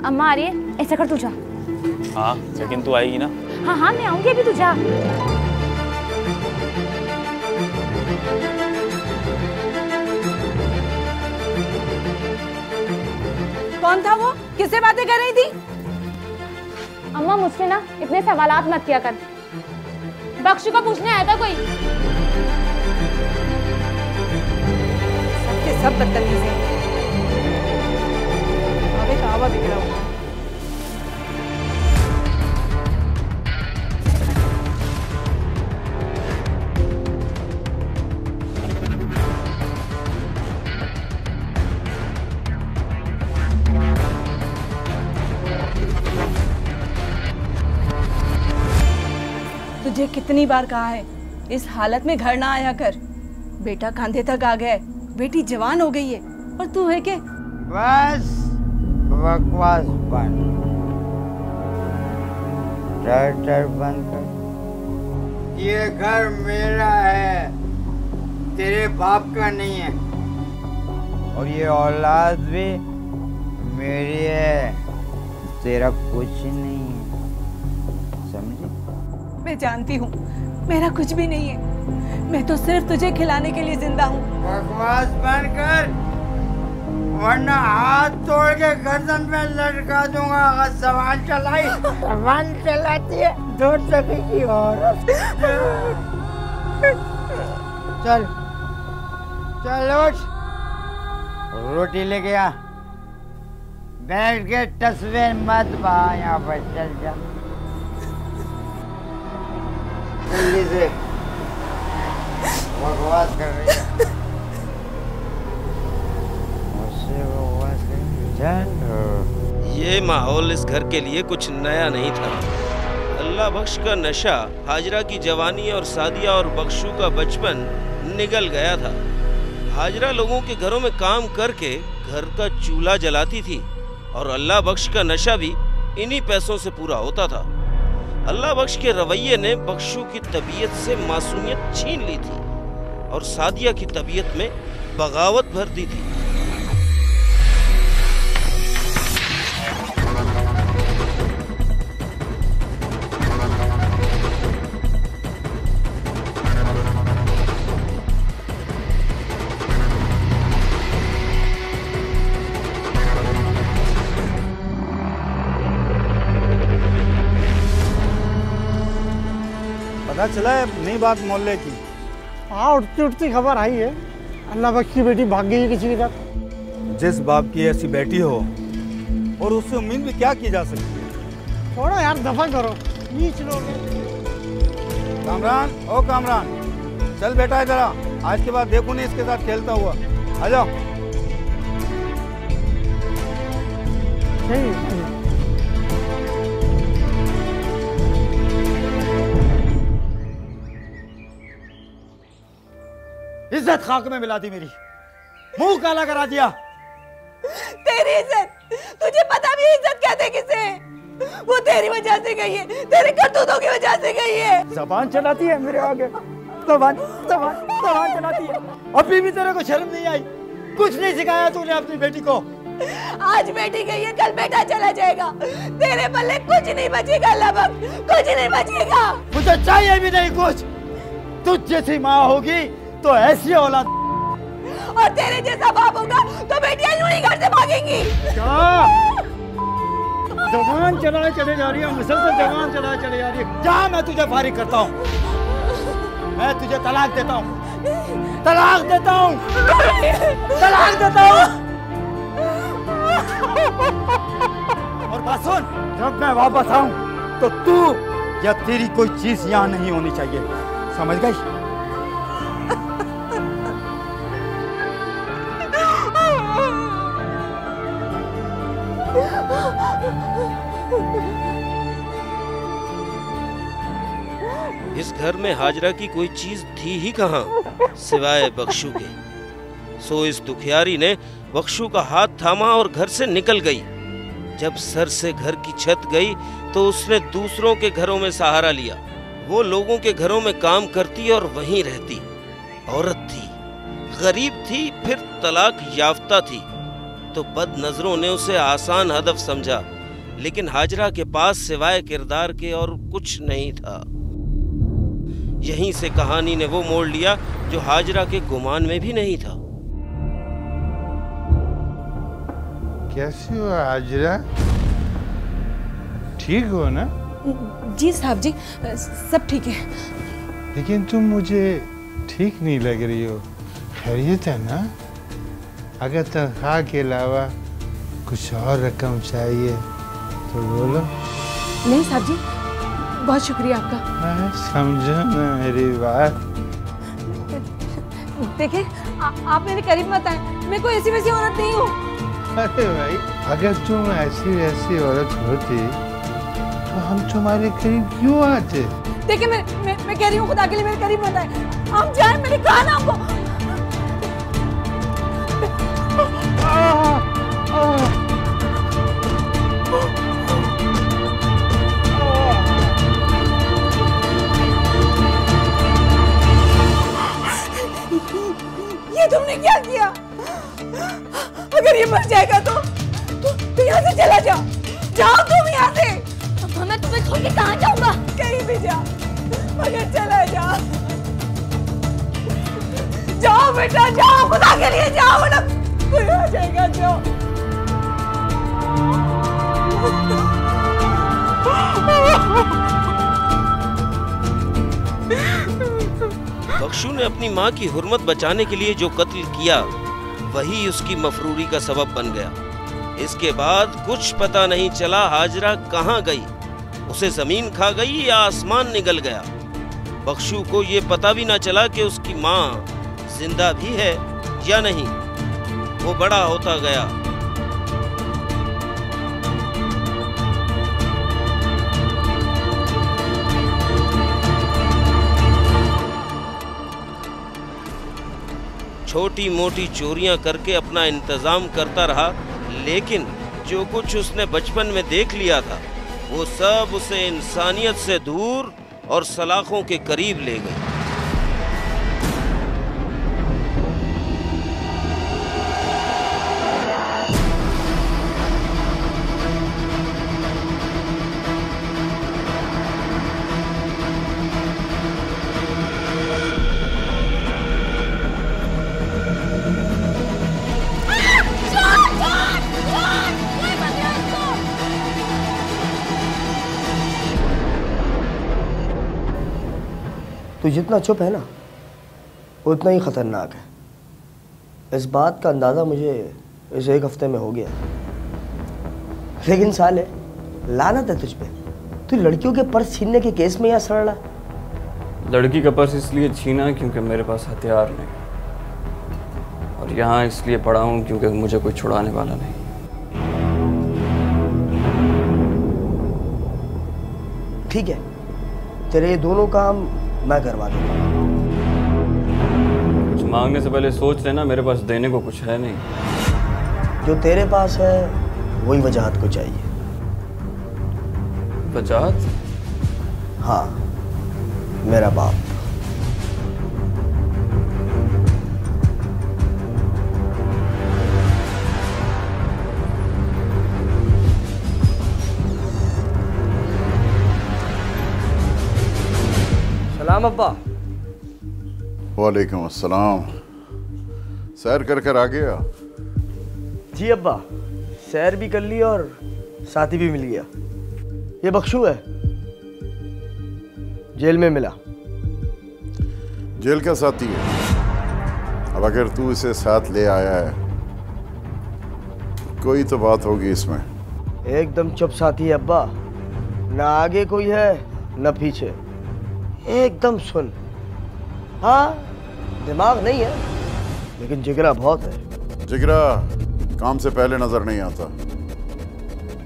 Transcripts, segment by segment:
अम्मा आ रही है, ऐसा कर तू जा। हाँ लेकिन तू आएगी ना? हाँ हाँ मैं आऊंगी, अभी तू जा। कौन था वो? किससे बातें कर रही थी? अम्मा मुझसे ना इतने सवालात मत किया कर। बख्शू को पूछने आया था कोई। सबके सब बदतमीज हैं। आवे का आवा बिगड़ा हुआ। तुझे कितनी बार कहा है इस हालत में घर ना आया कर। बेटा कांधे तक आ गया है, बेटी जवान हो गई है और तू है के बस बकवास बंद, डर बंद कर। ये घर मेरा है, तेरे बाप का नहीं है, और ये औलाद भी मेरी है, तेरा कुछ नहीं है, समझी? मैं जानती हूँ मेरा कुछ भी नहीं है, मैं तो सिर्फ तुझे खिलाने के लिए जिंदा हूँ। बकवास बंद कर, वरना हाथ तोड़ के गर्दन में लटका दूंगा। अगर जबान चलाई, जबान चलाती है दो टकी की औरत। चल चल उठ, रोटी लेके आ, बैठ के तस्वीर मत बा, यहाँ पर चल जा जल्दी से। बकवास कर रही है, मुझसे बकवास कर रही है। ये माहौल इस घर के लिए कुछ नया नहीं था। अल्लाह बख्श का नशा, हाजरा की जवानी और सादिया और बख्शू का बचपन निगल गया था। हाजरा लोगों के घरों में काम करके घर का चूल्हा जलाती थी और अल्लाह बख्श का नशा भी इन्हीं पैसों से पूरा होता था। अल्लाह बख्श के रवैये ने बख्शू की तबीयत से मासूमियत छीन ली थी और सादिया की तबीयत में बगावत भर दी थी। पता चला है नई बात मोहल्ले की? हाँ, उठती उठती खबर आई है, अल्लाह बख्श की बेटी भाग गई है किसी के साथ। जिस बाप की ऐसी बेटी हो और उससे उम्मीद भी क्या की जा सकती है। थोड़ा यार दफा करो, नीच लोग। कामरान, ओ कामरान, चल बेटा इधर आ, आज के बाद देखो नहीं इसके साथ खेलता हुआ। आ जाओ। इज्जत खाक में मिला दी मेरी, मुंह काला करा दिया। तेरी इज्जत, तुझे पता भी इज्जत कहते किसे? वो तेरी वजह से गई है, तेरे करतूतों की वजह से गई है। जबान चलाती है मेरे आगे, जबान चलाती है। अभी भी तेरे को शर्म नहीं आई? कुछ नहीं सिखाया तूने अपनी बेटी को। आज बेटी गई है, कल बेटा चला जाएगा, तेरे पल्ले कुछ नहीं बचेगा। लबक कुछ नहीं बचेगा। मुझे चाहिए भी नहीं कुछ। तुझ जैसी माँ होगी तो ऐसी औलाद, और तेरे जैसा बाप होगा तो बेटियां यूं ही घर से भागेंगी। क्या जबान चलाए चले जा रही है, मुसलसल जबान चलाए चले जा रही है। जा, मैं तुझे फारिग करता हूँ, मैं तुझे तलाक देता हूँ, तलाक देता हूँ, तलाक देता हूँ। और बात सुन, जब मैं वापस आऊँ तो तू या तेरी कोई चीज यहाँ नहीं होनी चाहिए, समझ गई? इस घर में हाजरा की कोई चीज थी ही कहाँ सिवाय बख्शू के। सो इस दुखियारी ने बख्शू का हाथ थामा और घर से निकल गई। जब सर से घर की छत गई तो उसने दूसरों के घरों में सहारा लिया। वो लोगों के घरों में काम करती और वहीं रहती। औरत थी, गरीब थी, फिर तलाक याफ्ता थी, तो बद नजरों ने उसे आसान हदफ समझा, लेकिन हाजरा के पास सिवाय किरदार के और कुछ नहीं था। यहीं से कहानी ने वो मोड़ लिया जो हाजरा के गुमान में भी नहीं था। कैसी हो हाजरा? ठीक हो ना? जी साहब जी, सब ठीक है। लेकिन तुम मुझे ठीक नहीं लग रही हो। खैरियत है ना? अगर तनख्वाह के अलावा कुछ और रकम चाहिए तो बोलो। नहीं साहब जी, बहुत शुक्रिया आपका। मैं समझो ना मेरी बात। देखिए, आप मेरे करीब मत आए, मैं कोई ऐसी वैसी औरत नहीं हूँ। अरे भाई, अगर तुम ऐसी वैसी औरत होती तो हम तुम्हारे करीब क्यों आते? देखिए, मैं कह रही हूँ, खुदा के लिए मेरे करीब मत आए। आप जाए, मैंने कहा ना आपको। ये तुमने क्या किया? अगर ये मर जाएगा तो यहाँ से चला जाओ। जाओ तुम यहाँ से। मैं तुम्हें छोड़ के कहाँ जाऊंगा? कहीं भी जाओ, मगर चला जाओ। जाओ बेटा, जाओ, खुदा के लिए जाओ, वरना कोई आ जाएगा। जाओ। बख्शू ने अपनी माँ की हुर्मत बचाने के लिए जो कत्ल किया वही उसकी मफरूरी का सबब बन गया। इसके बाद कुछ पता नहीं चला हाजरा कहाँ गई, उसे जमीन खा गई या आसमान निगल गया। बख्शू को ये पता भी ना चला कि उसकी माँ जिंदा भी है या नहीं। वो बड़ा होता गया। छोटी मोटी चोरियां करके अपना इंतजाम करता रहा, लेकिन जो कुछ उसने बचपन में देख लिया था वो सब उसे इंसानियत से दूर और सलाखों के करीब ले गई। तू जितना चुप है ना उतना ही ख़तरनाक है। इस बात का अंदाज़ा मुझे इस एक हफ्ते में हो गया। लेकिन साले, लानत है तुझ पे, तू लड़कियों के पर्स छीनने के केस में यहाँ सड़ रहा है। लड़की का पर्स इसलिए छीना क्योंकि मेरे पास हथियार नहीं, और यहाँ इसलिए पड़ा हूँ क्योंकि मुझे कोई छुड़ाने वाला नहीं। ठीक है, तेरे ये दोनों काम मैं करवा दूंगा। कुछ मांगने से पहले सोच लेना, मेरे पास देने को कुछ है नहीं। जो तेरे पास है वही वजाहत को चाहिए। वजाहत? हाँ, मेरा बाप। सलाम अब्बा। वालेकुम अस्सलाम। सैर कर कर आ गया? जी अब्बा, सैर भी कर ली और साथी भी मिल गया। ये बख्शू है, जेल में मिला। जेल का साथी है? अब अगर तू इसे साथ ले आया है कोई तो बात होगी इसमें। एकदम चुप साथी है अब्बा, ना आगे कोई है न पीछे, एकदम सुन। हाँ, दिमाग नहीं है लेकिन जिगरा बहुत है। जिगरा काम से पहले नजर नहीं आता।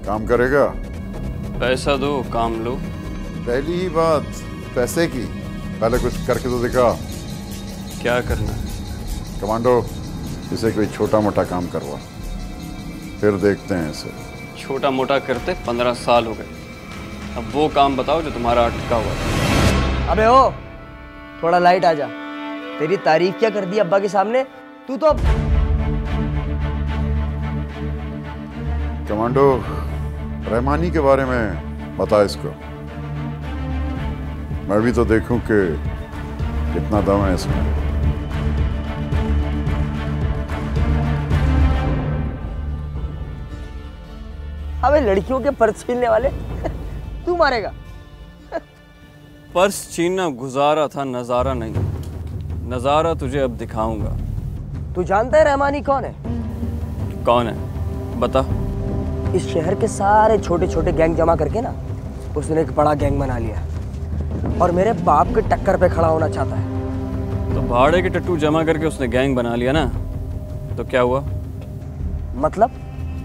काम करेगा? पैसा दो, काम लो। पहली ही बात पैसे की, पहले कुछ करके तो दिखा। क्या करना है? कमांडो, इसे कोई छोटा मोटा काम करवा, फिर देखते हैं इसे। छोटा मोटा करते 15 साल हो गए, अब वो काम बताओ जो तुम्हारा अटका हुआ है। अबे ओ, थोड़ा लाइट आ जा। तेरी तारीफ क्या कर दी अब्बा के सामने? तू तो कमांडो, रहमानी के बारे में बता इसको। मैं भी तो देखूं कि कितना दम है इसमें। अबे लड़कियों के पर्स छीनने वाले तू मारेगा? पर्स छीनना गुजारा था, नजारा नहीं। नजारा तुझे अब दिखाऊंगा। तू जानता है रहमानी कौन है? कौन है बता। इस शहर के सारे छोटे छोटे गैंग जमा करके ना उसने एक बड़ा गैंग बना लिया और मेरे बाप के टक्कर पे खड़ा होना चाहता है। तो भाड़े के टट्टू जमा करके उसने गैंग बना लिया ना, तो क्या हुआ? मतलब?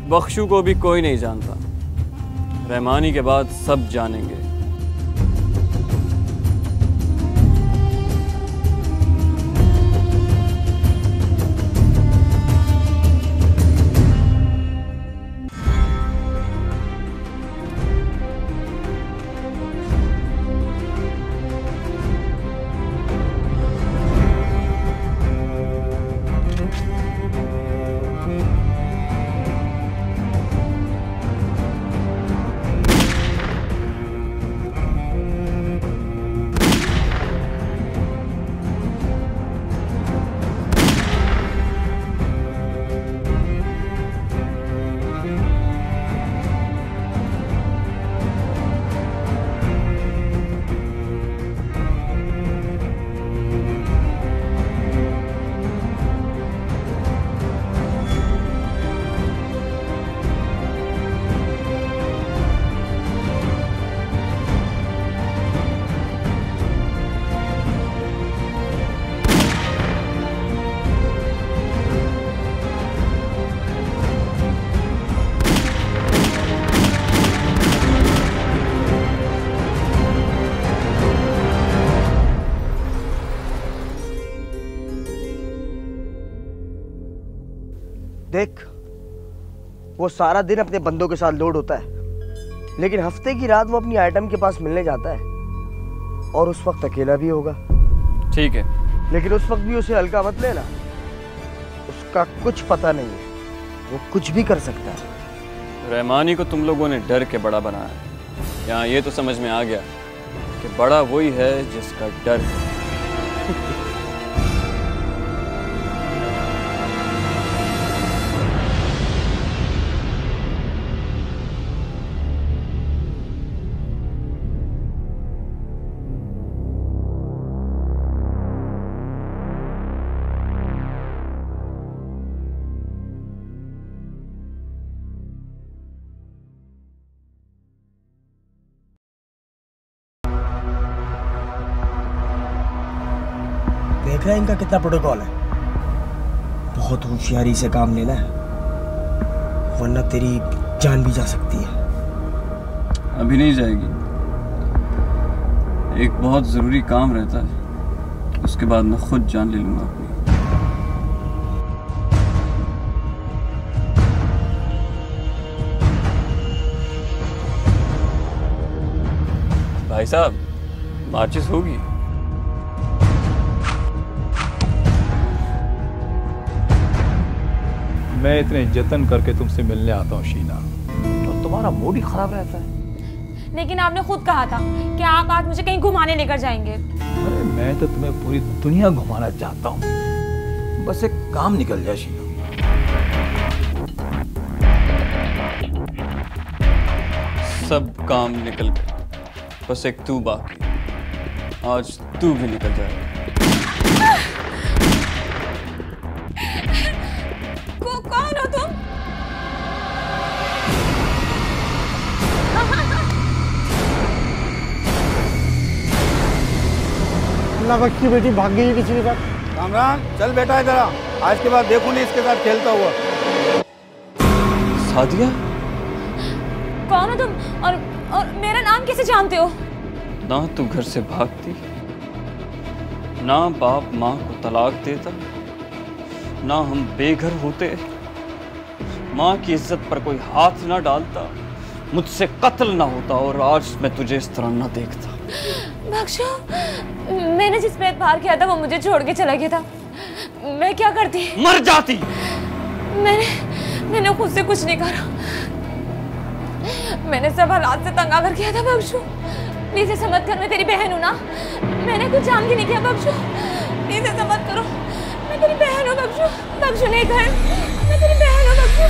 बख्शू को भी कोई नहीं जानता, रहमानी के बाद सब जानेंगे। देख, वो सारा दिन अपने बंदों के साथ लोड होता है, लेकिन हफ्ते की रात वो अपनी आइटम के पास मिलने जाता है और उस वक्त अकेला भी होगा। ठीक है, लेकिन उस वक्त भी उसे हल्का मत लेना, उसका कुछ पता नहीं है, वो कुछ भी कर सकता है। रहमानी को तुम लोगों ने डर के बड़ा बनाया। यहाँ ये तो समझ में आ गया कि बड़ा वही है जिसका डर है। देख रहा है इनका कितना प्रोटोकॉल है। बहुत होशियारी से काम लेना है, वरना तेरी जान भी जा सकती है। अभी नहीं जाएगी, एक बहुत जरूरी काम रहता है, उसके बाद मैं खुद जान ले लूंगा अपनी। भाई साहब, माचिस होगी? मैं इतने जतन करके तुमसे मिलने आता हूँ शीना, और तुम्हारा मूड ही खराब रहता है। लेकिन आपने खुद कहा था कि आप आज मुझे कहीं घुमाने लेकर जाएंगे। अरे मैं तो तुम्हें पूरी दुनिया घुमाना चाहता हूँ, बस एक काम निकल जाए शीना। सब काम निकल गए, बस एक तू बाकी। आज तू भी निकल जाएगा। कौन हो तुम? अल्लाह बख्श की बेटी भाग गई है किसी के साथ। कामरान चल बेटा इधर आ, आज के बाद देखूं नहीं इसके साथ खेलता हुआ। सादिया, कौन हो तुम और मेरा नाम कैसे जानते हो? ना तू घर से भागती, ना बाप माँ को तलाक देता, ना हम बेघर होते, माँ की इज्जत पर कोई हाथ ना डालता, मुझसे कत्ल ना होता, और आज मैं तुझे इस तरह ना देखता। बख्शो, मैंने जिस पे एतबार किया था वो मुझे छोड़ के चला गया था। मैं क्या करती? मर जाती। मैंने खुद से कुछ नहीं करा। मैंने सब हालात से तंग आकर किया था बख्शू। प्लीज ऐसा मत कर, मैं तेरी बहन हूँ ना, मैंने कुछ जान के नहीं किया बख्शू। प्लीज ऐसा मत करो, मैं तेरी बहन हूँ बख्शू। बख्शू नहीं कर, मैं तेरी बहन हूँ बख्शू।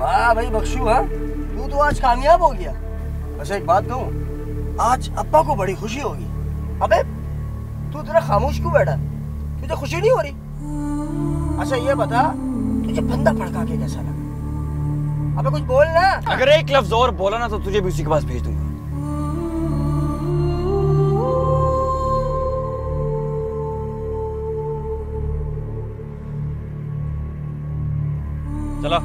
वाह भाई बख्शू, हाँ तू तो आज कामयाब हो गया। अच्छा एक बात कहूँ, आज अब्बा को बड़ी खुशी होगी। अबे तू तेरा खामोश क्यों बैठा, तुझे खुशी नहीं हो रही? अच्छा ये बता, तुझे बंदा भड़का के कैसा लगा? अबे कुछ बोल ना। अगर एक लफ्ज और बोला ना तो तुझे भी उसी के पास भेज दूंगा। चला।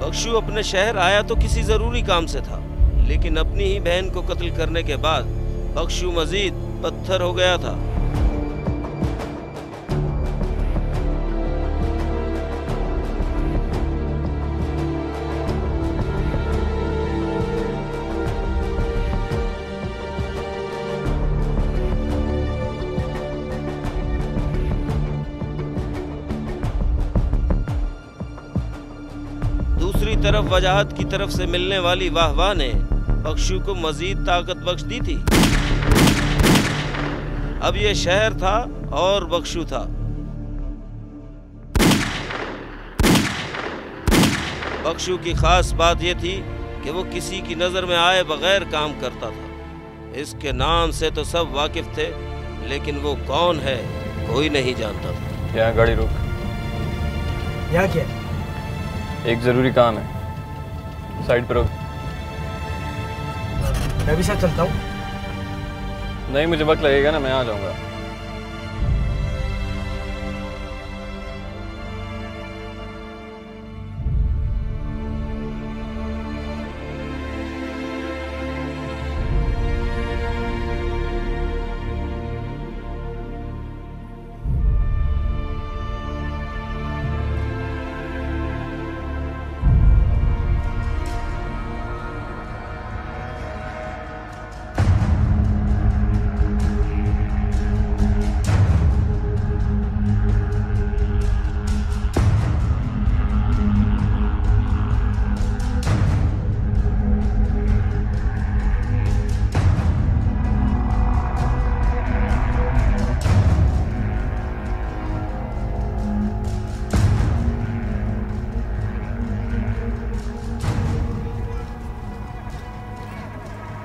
बख्शू अपने शहर आया तो किसी जरूरी काम से था, लेकिन अपनी ही बहन को कत्ल करने के बाद बख्शू मजीद पत्थर हो गया था। दूसरी तरफ वजाहत की तरफ से मिलने वाली वाहवाह ने बख्शू को मजीद ताकत बख्श दी थी। अब यह शहर था और बख्शू था। बख्शू की खास बात यह थी कि वो किसी की नजर में आए बगैर काम करता था। इसके नाम से तो सब वाकिफ थे, लेकिन वो कौन है कोई नहीं जानता था। यहाँ गाड़ी रोक। यहाँ क्या? एक जरूरी काम है, साइड पर रोक। मैं भी साथ चलता हूँ। नहीं, मुझे वक्त लगेगा ना, मैं आ जाऊंगा।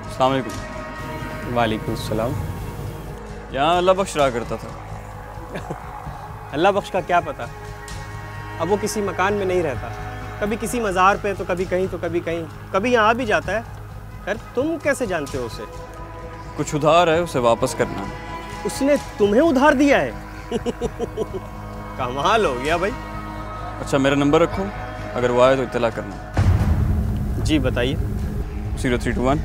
अस्सलाम वालेकुम। वालेकुम सलाम। यहाँ अल्लाह बख्श रहा करता था। अल्लाह बख्श का क्या पता, अब वो किसी मकान में नहीं रहता, कभी किसी मज़ार पे तो कभी कहीं तो कभी कहीं, कभी यहाँ आ भी जाता है। खैर तुम कैसे जानते हो उसे? कुछ उधार है, उसे वापस करना। उसने तुम्हें उधार दिया है? कमाल हो गया भाई। अच्छा मेरा नंबर रखो, अगर वो आए तो इत्तला करना। जी बताइए। 0321।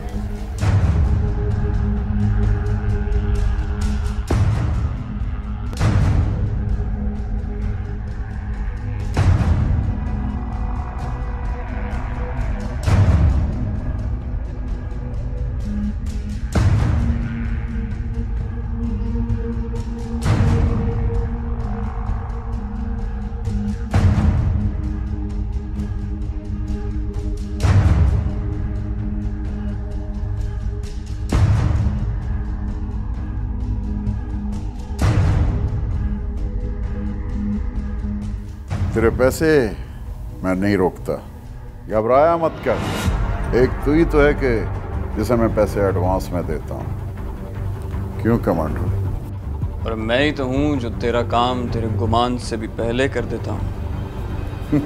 तेरे पैसे मैं नहीं रोकता, घबराया मत कर। एक तू ही तो है कि जिसे मैं पैसे एडवांस में देता हूँ। क्यों कमांडर? और मैं ही तो हूँ जो तेरा काम तेरे गुमान से भी पहले कर देता हूँ। भाई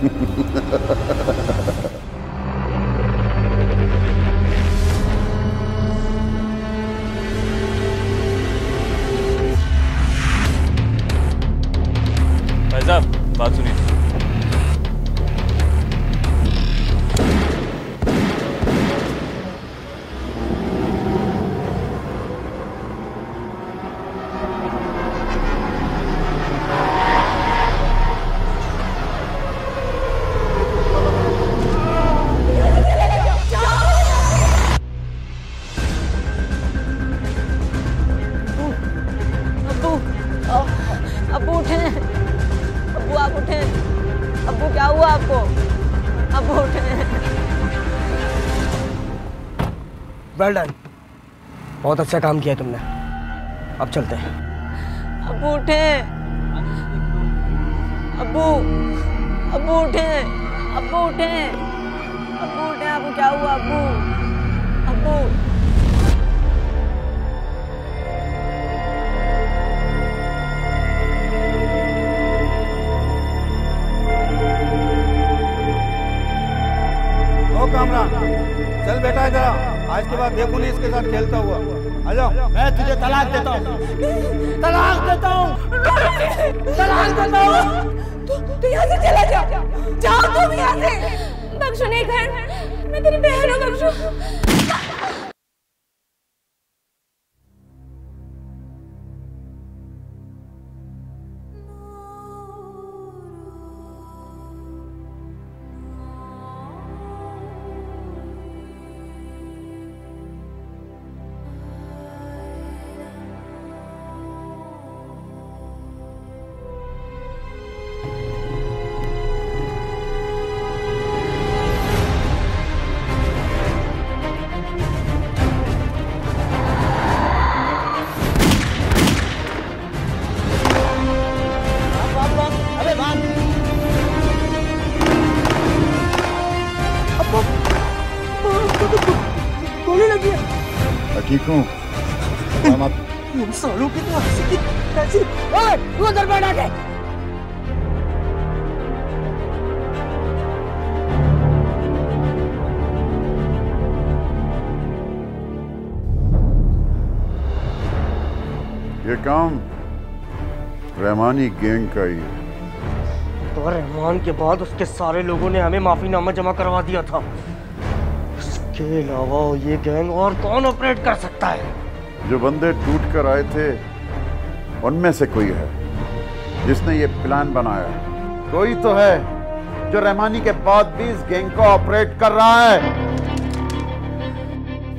साहब बात सुनिए। अब्बू उठे, अब्बू आप उठे। अब्बू क्या हुआ आपको? अब्बू उठे। वेल डन, बहुत अच्छा काम किया तुमने। अब चलते हैं। अब्बू उठे, अब्बू, अब्बू उठे, अब्बू उठे, अब्बू उठे। आपको क्या हुआ अब्बू? अब्बू कामरान, चल बेटा इधर आ। आज के बाद देखूं नहीं इसके साथ खेलता हुआ। आ जाओ। मैं तुझे तलाक देता हूँ, तलाक देता हूँ, तलाक देता हूँ। तू यहाँ से चला जा, जाओ तुम यहाँ से। बख्शू नहीं घर, मैं तेरी बहन हूँ बख्शू। ठीक हूँ। सालों की तो ऐसी वो उधर बैठा के। ये काम रहमानी गैंग का ही है। तो रहमान के बाद उसके सारे लोगों ने हमें माफीनामा जमा करवा दिया था। इसके अलावा ये गैंग और कौन ऑपरेट कर सकता है? जो बंदे टूट कर आए थे उनमें से कोई है जिसने ये प्लान बनाया। कोई तो है जो रहमानी के बाद भी इस गैंग को ऑपरेट कर रहा है।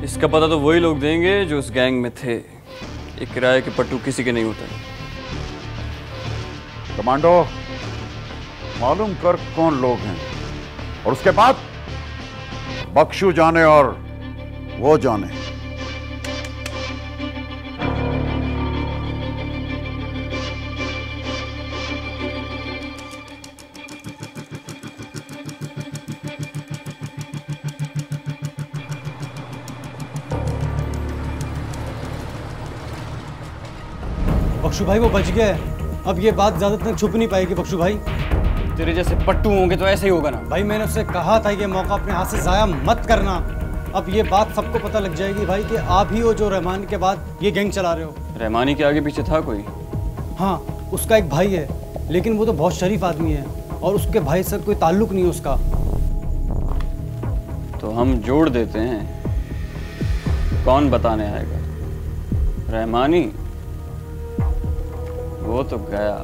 इसका पता तो वही लोग देंगे जो उस गैंग में थे। एक किराए के पट्टू किसी के नहीं होते। कमांडो, मालूम कर कौन लोग हैं और उसके बाद बख्शू जाने और वो जाने। बख्शू भाई वो बच गया है। अब ये बात ज्यादा तक छुप नहीं पाएगी बख्शू भाई। तेरे जैसे पट्टू होंगे तो ऐसे ही होगा ना। भाई मैंने उससे कहा था ये मौका अपने हाथ से जाया मत करना। अब ये बात सबको पता लग जाएगी भाई कि आप ही हो जो रहमान के बाद ये गैंग चला रहे हो। रहमानी के आगे पीछे था कोई? हाँ, उसका एक भाई है, लेकिन वो तो बहुत शरीफ आदमी है और उसके भाई से कोई ताल्लुक नहीं है उसका। तो हम जोड़ देते हैं, कौन बताने आएगा? रहमानी वो तो गया।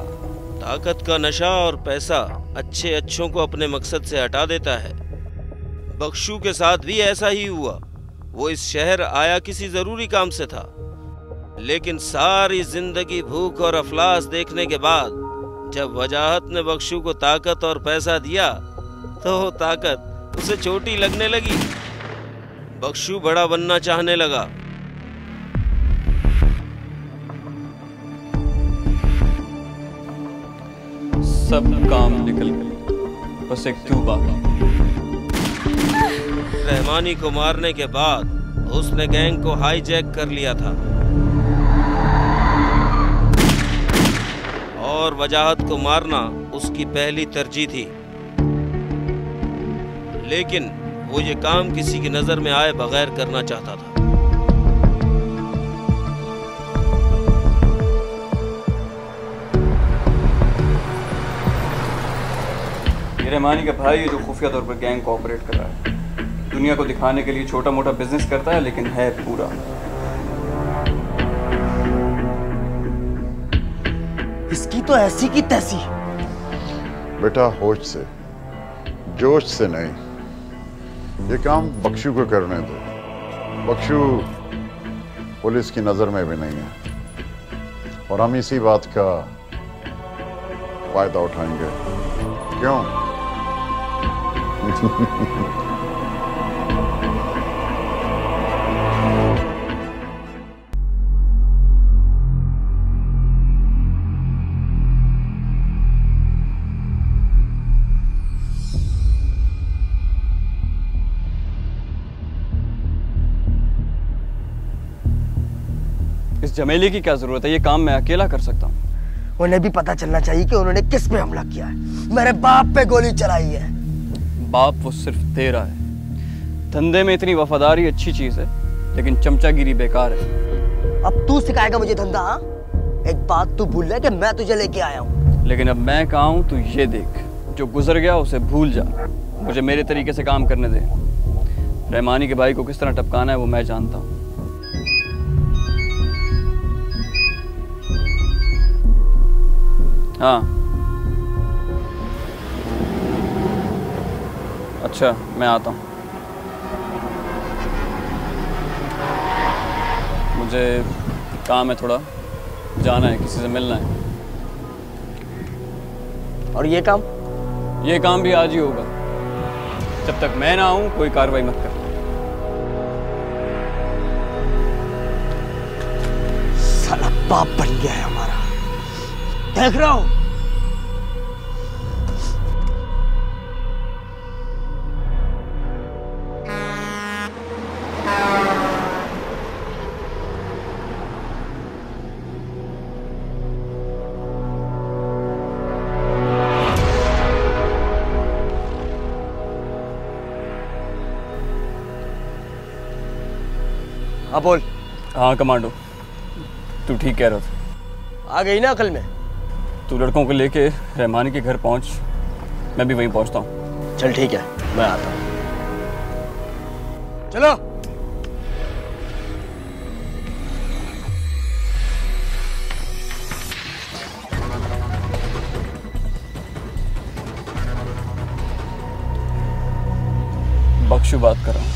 ताकत का नशा और पैसा अच्छे अच्छों को अपने मकसद से हटा देता है। बख्शू के साथ भी ऐसा ही हुआ। वो इस शहर आया किसी जरूरी काम से था, लेकिन सारी जिंदगी भूख और अफलास देखने के बाद जब वजाहत ने बख्शू को ताकत और पैसा दिया तो वो ताकत उसे छोटी लगने लगी। बख्शू बड़ा बनना चाहने लगा। सब काम निकल गए, बस एक तू बाकी। रहमानी को मारने के बाद उसने गैंग को हाईजैक कर लिया था और वजाहत को मारना उसकी पहली तरजीह थी। लेकिन वो ये काम किसी की नजर में आए बगैर करना चाहता था। ये रहमानी का भाई है जो खुफिया तौर पर गैंग को ऑपरेट कर रहा है। दुनिया को दिखाने के लिए छोटा मोटा बिजनेस करता है, लेकिन है पूरा। इसकी तो ऐसी की तैसी। बेटा होश से, जोश से नहीं। ये काम बख्शू को करने दो। बख्शू पुलिस की नजर में भी नहीं है और हम इसी बात का फायदा उठाएंगे। क्यों? इस झमेले की क्या जरूरत है? ये काम मैं अकेला कर सकता हूँ। उन्हें भी पता चलना चाहिए कि उन्होंने किस पे हमला किया है। मेरे बाप पे गोली चलाई है। बाप वो सिर्फ तेरा है। धंधे में इतनी वफादारी अच्छी चीज है, लेकिन चमचागिरी बेकार है। अब तू सिखाएगा मुझे धंधा? हाँ? एक बात तू भूल ले कि मैं तुझे लेके आया हूँ। लेकिन अब मैं कहा हूँ तू ये देख, जो गुजर गया उसे भूल जा। मुझे मेरे तरीके से काम करने दे। रहमानी के भाई को किस तरह टपकाना है वो मैं जानता हूँ। हाँ, अच्छा मैं आता हूँ। मुझे काम है, थोड़ा जाना है, किसी से मिलना है। और ये काम? ये काम भी आज ही होगा। जब तक मैं ना आऊँ कोई कार्रवाई मत कर। साला बाप बन गया है हमारा, देख रहा हूं। हाँ बोल। हाँ कमांडो, तू ठीक कह रहा था। आ गई ना अकल में? तू लड़कों को लेके रहमानी के घर पहुंच, मैं भी वहीं पहुंचता हूँ। चल ठीक है, मैं आता हूँ। चलो। बख्शू बात कर रहा हूँ।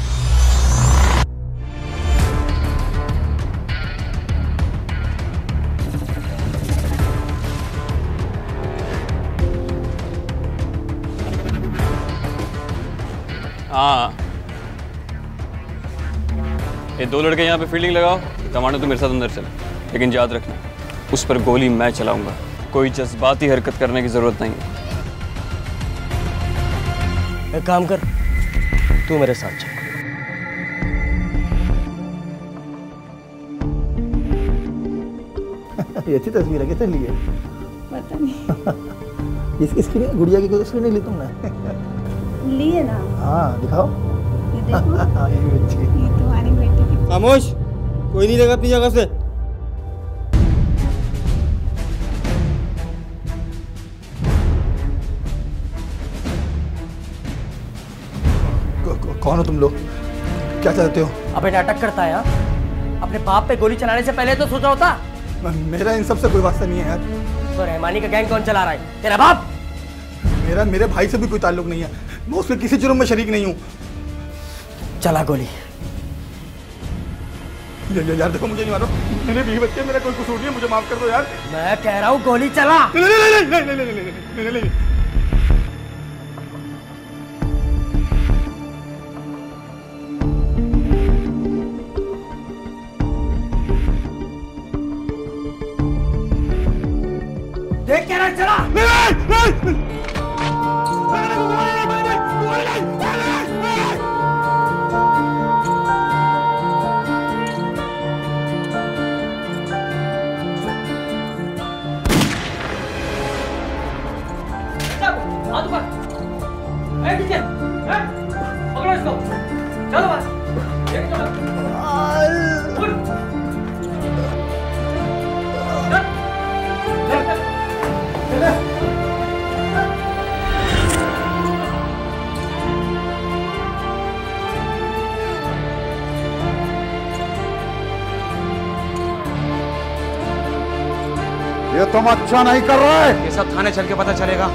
हाँ, ये दो लड़के यहाँ पे फील्डिंग लगाओ। कमांडो तू मेरे साथ अंदर चल, लेकिन याद रखना उस पर गोली मैं चलाऊंगा। कोई जज्बाती हरकत करने की जरूरत नहीं है। एक काम कर, तू मेरे साथ चल। ये अच्छी तस्वीर है, किसने ली है? पता नहीं। इसकी नहीं, गुड़िया की कोई तस्वीर नहीं ली तुमने? ली है ना। हाँ दिखाओ। ये देखो। ये भी अच्छी है। ये तुम्हारी बेटी की। खामोश, कोई नहीं देगा अपनी जगह से। कौन हो तुम लोग? क्या चाहते हो? अबे नाटक करता है यार। अपने बाप पे गोली चलाने से पहले तो सोचा होता। मेरा इन सब से कोई वास्ता नहीं है यार। तो रहमानी का गैंग कौन चला रहा है? तेरा बाप? मेरे भाई से भी कोई ताल्लुक नहीं है। मैं उसके किसी जुर्म में शरीक नहीं हूँ। चला गोली। यार देखो, मुझे नहीं मारो। मेरे बीवी बच्चे, मेरा कोई कसूर नहीं है, मुझे माफ कर दो यार। मैं कह रहा हूँ गोली चला। नहीं। देख क्या रहा, चला। हाथ ऊपर। ये तुम अच्छा नहीं कर रहे। ये सब थाने चल के पता चलेगा।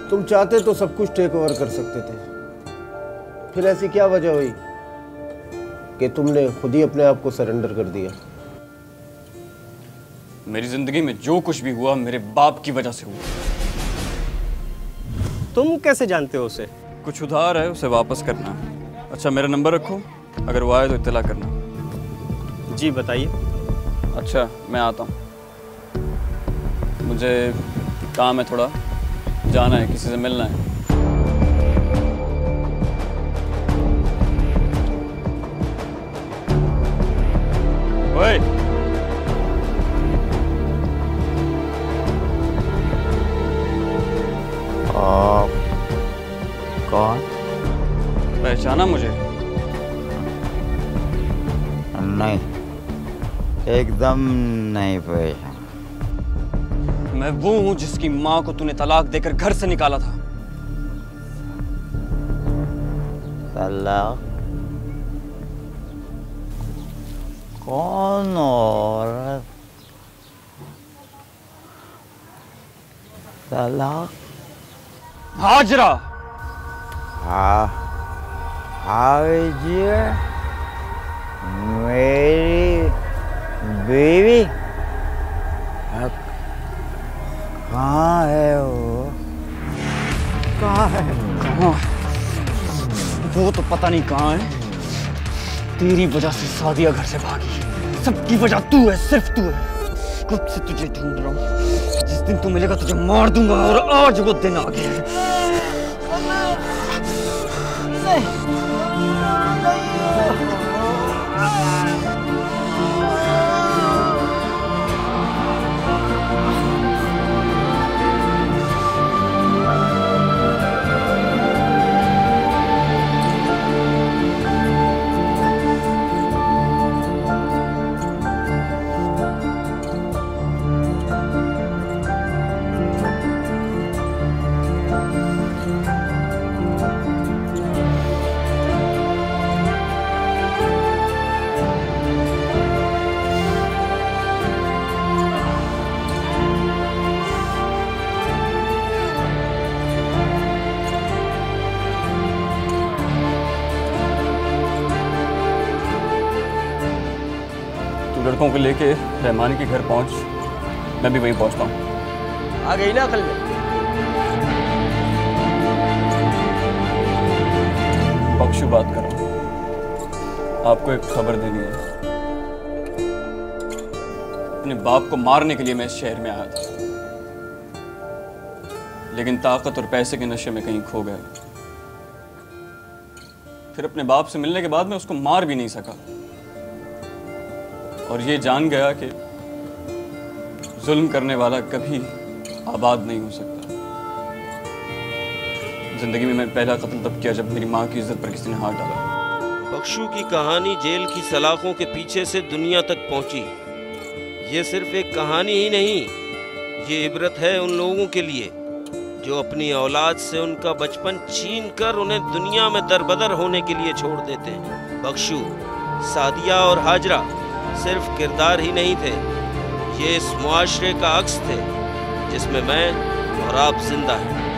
तुम चाहते तो सब कुछ टेक ओवर कर सकते थे, फिर ऐसी क्या वजह हुई कि तुमने खुद ही अपने आप को सरेंडर कर दिया? मेरी जिंदगी में जो कुछ भी हुआ मेरे बाप की वजह से हुआ। तुम कैसे जानते हो उसे? कुछ उधार है, उसे वापस करना। अच्छा मेरा नंबर रखो, अगर वो आए तो इत्तला करना। जी बताइए। अच्छा मैं आता हूँ, मुझे काम है, थोड़ा जाना है, किसी से मिलना है। ओए कौन? पहचाना मुझे? नहीं, एकदम नहीं पहचाना। मैं वो हूं जिसकी माँ को तूने तलाक देकर घर से निकाला था। तलाक? कौन औरत? तलाक? हाजरा। हाजरा मेरी बीवी? कहाँ है वो? कहाँ है? कहाँ? वो तो पता नहीं कहाँ है। तेरी वजह से सादिया घर से भागी। सबकी वजह तू है, सिर्फ तू है। कब से तुझे ढूंढ रहा हूँ। जिस दिन तू मिलेगा तुझे मार दूंगा, और आज वो दिन आ गया है। लड़कों को लेके रहमानी के घर पहुंच, मैं भी वहीं पहुंचता हूं। आ गई ना अकल में? बख्शू बात कर रहा हूं, आपको एक खबर देनी है। अपने बाप को मारने के लिए मैं इस शहर में आया था, लेकिन ताकत और पैसे के नशे में कहीं खो गया। फिर अपने बाप से मिलने के बाद मैं उसको मार भी नहीं सका, और ये जान गया कि जुल्म करने वाला कभी आबाद नहीं हो सकता। जिंदगी में मैंने पहला कत्ल तब किया जब मेरी माँ की इज्जत पर किसी ने हाथ डाला। बख्शू की कहानी जेल की सलाखों के पीछे से दुनिया तक पहुंची। ये सिर्फ एक कहानी ही नहीं, ये इबरत है उन लोगों के लिए जो अपनी औलाद से उनका बचपन छीन कर उन्हें दुनिया में दरबदर होने के लिए छोड़ देते हैं। बख्शू, सादिया और हाजरा सिर्फ किरदार ही नहीं थे, ये इस मुआशरे का अक्स थे जिसमें मैं और आप जिंदा हैं।